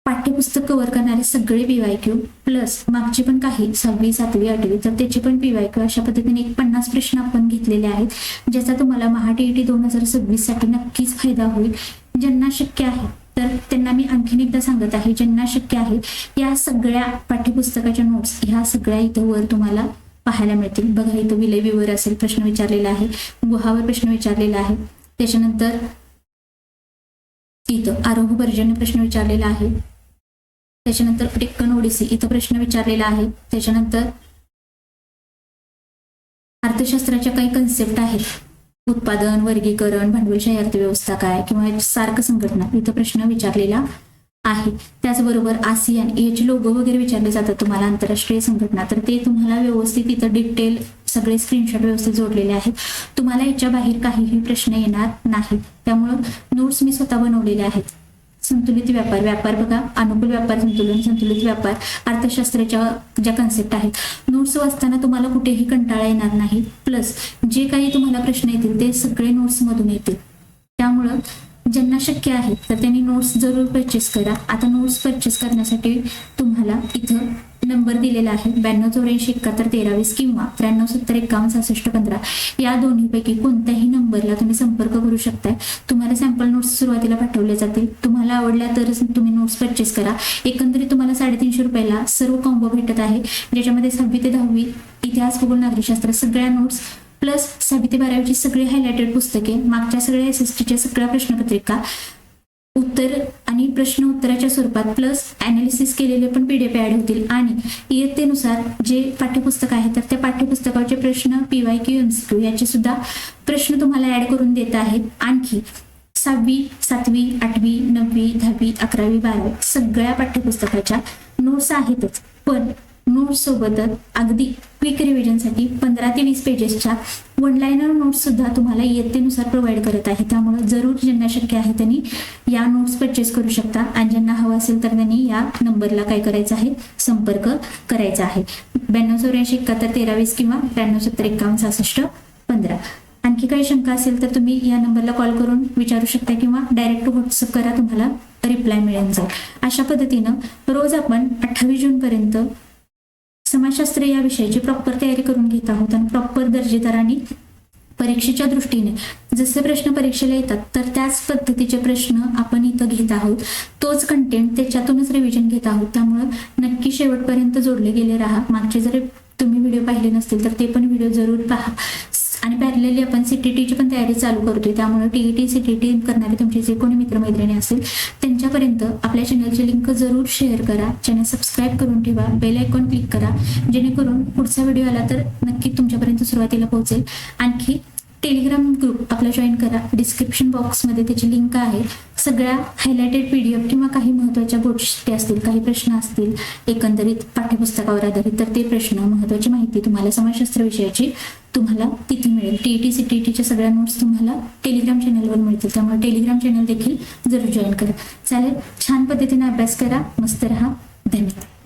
Speaker 1: पाठ्यपुस्तक कव्हर करणारे सगळे PYQ प्लस मागचे पण काही 6वी 7वी 8वी तर त्याचे पण PYQ अशा पद्धतीने 50 प्रश्न आपण घेतलेले आहेत, ज्याचा तुम्हाला MAHA-TET 2026 साठी नक्कीच फायदा होईल. ज्यांना शक्य आहे तर त्यांना मी आणखीन एकदा सांगत आहे, ज्यांना शक्य आहे या सगळ्या पाठ्यपुस्तकाच्या नोट्स ह्या सगळ्या इथं वर तुम्हाला पाहायला मिळतील. बघा, इथं विलय विवर असेल प्रश्न विचारलेला आहे, गुहावर प्रश्न विचारलेला आहे, त्याच्यानंतर इथं आरोह पर्जन्य प्रश्न विचारलेला आहे, त्याच्यानंतर डेक्कन ओडिसी इथं प्रश्न विचारलेला आहे, त्याच्यानंतर अर्थशास्त्राच्या काही कन्सेप्ट आहेत, उत्पादन, वर्गीकरण, भांडवलशाही अर्थव्यवस्था काय किंवा सार्क संघटना इथं प्रश्न विचारलेला आहे. त्याचबरोबर आसियान याचे लोगो वगैरे विचारले जातात तुम्हाला, आंतरराष्ट्रीय संघटना, तर ते तुम्हाला व्यवस्थित इथं डिटेल सगळे स्क्रीनशॉट व्यवस्थित जोडलेले आहेत. तुम्हाला याच्या बाहेर काहीही प्रश्न येणार नाही, त्यामुळं नोट्स मी स्वतः बनवलेले आहेत. संतुलित व्यापार, व्यापार बघा, अनुकूल व्यापार संतुलन, संतुलित व्यापार, अर्थशास्त्राच्या ज्या कन्सेप्ट आहेत, नोट्स वाचताना तुम्हाला कुठेही कंटाळा येणार नाही. प्लस जे काही तुम्हाला प्रश्न येतील ते सगळे नोट्स मधून येतील. त्यामुळं ज्यांना शक्य आहे तर त्यांनी नोट्स जरूर परचेस करा. आता नोट्स परचेस करण्यासाठी तुम्हाला इथं नंबर दिलेला आहे 9284711320 किंवा 9370516615 या दोन्हीपैकी कोणत्याही नंबरला तुम्ही संपर्क करू शकताय. तुम्हाला सॅम्पल नोट्स सुरुवातीला पाठवले जातील, तुम्हाला आवडल्या तरच तुम्ही नोट्स परचेस करा. एकंदरीत तुम्हाला 350 रुपयाला सर्व कॉम्बो भेटत आहे, ज्याच्यामध्ये 6वी ते 10वी इतिहास, भूगोल, नागरिकशास्त्र सगळ्या नोट्स प्लस 6वी ते 12वीची सगळी हायलाइटेड पुस्तके, मागच्या सगळ्या SSTच्या सगळ्या प्रश्नपत्रिका, उत्तर आणि प्रश्न उत्तराच्या स्वरूपात प्लस अनालिसिस केलेले पण PDF ऍड होतील. आणि इयत्तेनुसार जे पाठ्यपुस्तक आहे तर त्या पाठ्यपुस्तकाचे प्रश्न PYQ MCQ याचे सुद्धा प्रश्न तुम्हाला ऍड करून देत आहेत. आणखी 6वी 7वी 8वी 9वी 10वी 11वी 12वी सगळ्या पाठ्यपुस्तकाच्या नोट्स आहेतच, पण नोट्स सोबतच अगदी क्विक रिव्हिजनसाठी 15 ते 20 पेजेसच्या वन लाईनर नोट्स सुद्धा तुम्हाला इयत्तेनुसार प्रोव्हाइड करत आहे. त्यामुळे जरूर ज्यांना शक्य आहे त्यांनी या नोट्स परचेस करू शकता आणि ज्यांना हवं असेल तर त्यांनी या नंबरला काय करायचं आहे? संपर्क करायचा आहे. 9284711320 किंवा 9370516615. आणखी काही शंका असेल तर तुम्ही या नंबरला कॉल करून विचारू शकता किंवा डायरेक्ट व्हॉट्सअप करा, तुम्हाला रिप्लाय मिळून जाईल. अशा पद्धतीनं रोज आपण 28 जून पर्यंत समाजशास्त्र या विषयाची प्रॉपर तयारी करून घेत आहोत आणि प्रॉपर दर्जेदार आणि परीक्षेच्या दृष्टीने जसे प्रश्न परीक्षेला येतात तर त्याच पद्धतीचे प्रश्न आपण इथं घेत आहोत, तोच कंटेंट त्याच्यातूनच रिव्हिजन घेत आहोत. त्यामुळं नक्की शेवटपर्यंत जोडले गेले राहा. मागचे जर तुम्ही व्हिडिओ पाहिले नसतील तर ते पण व्हिडिओ जरूर पहा. आणि पॅरलली आपण CTTची पण तयारी चालू करतोय, त्यामुळे TET CTT करणारे तुमचे जे कोणी मित्रमैत्रिणी असेल त्यांच्यापर्यंत आपल्या चॅनलची लिंक जरूर शेअर करा. चॅनल सबस्क्राईब करून ठेवा, बेल आयकॉन क्लिक करा, जेणेकरून पुढचा व्हिडिओ आला तर नक्की तुमच्यापर्यंत सुरुवातीला पोहोचेल. आणखी टेलिग्राम ग्रुप आपला जॉईन करा, डिस्क्रिप्शन बॉक्समध्ये त्याची लिंक आहे. सगळ्या हायलाइटेड PDF किंवा काही महत्त्वाच्या गोष्टी असतील, काही प्रश्न असतील एकंदरीत पाठ्यपुस्तकावर आधारित तर ते प्रश्न, महत्त्वाची माहिती तुम्हाला समाजशास्त्र विषयाची तुम्हाला तिथे मिळेल. TET CTTच्या सगळ्या नोट्स तुम्हाला टेलिग्राम चॅनलवर मिळतील, त्यामुळे टेलिग्राम चॅनल देखील जरूर जॉईन करा. चालेल, छान पद्धतीने अभ्यास करा, मस्त रहा. धन्यवाद.